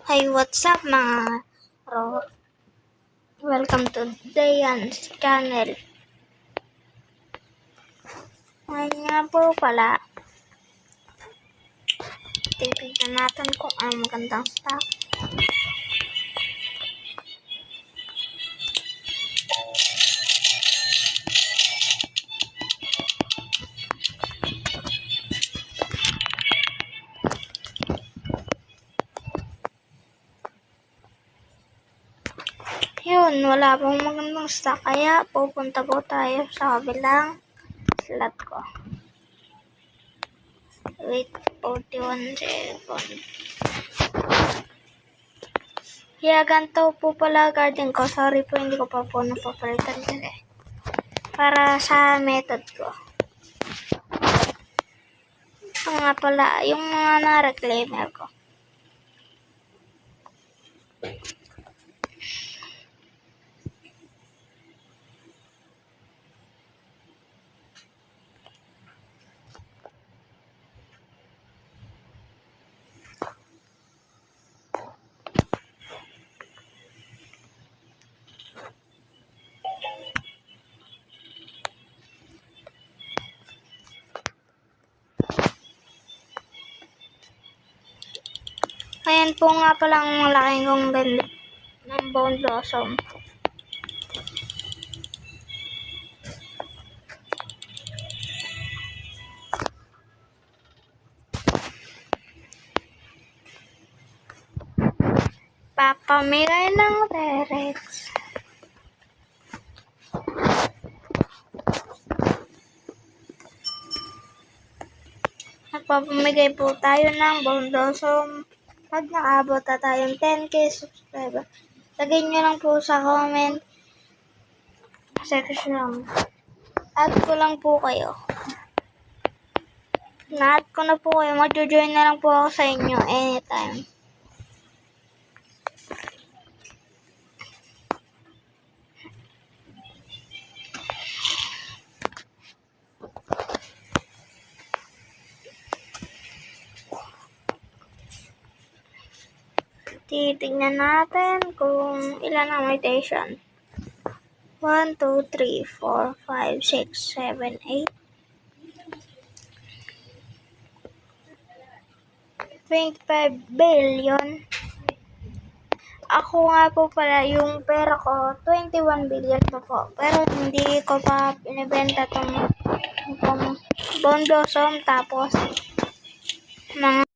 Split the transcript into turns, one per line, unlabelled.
Hey, what's up mga bro? Welcome to Dayan's channel. Ngayon nga po pala, titignan natin kung ano magandang stock. Yun, wala pong magandang stock kaya pupunta po tayo sa kabilang slot ko. Wait, 41 seconds. Yeah, ganito po pala garden ko. Sorry po, hindi ko pa po napapalitan kasi. Para sa method ko. Ito nga pala, yung mga na-reclaimer ko. Ayan po nga palang malaking kong benda ng Bone Blossom. Papamigay ng Rerex. Nagpapamigay po tayo ng Bone Blossom. Pag nakaabot na tayong 10k subscriber, lagay nyo lang po sa comment section. Add ko lang po kayo. Na-add ko na po kayo. Mag-join na lang po ako sa inyo anytime. Titignan natin kung ilan ang mutation. 1, 2, 3, 4, 5, 6, 7, 8. 25 billion. Ako nga po pala, yung pera ko, 21 billion pa po. Pero hindi ko pa pinibenta tong Bone Blossom, tapos mga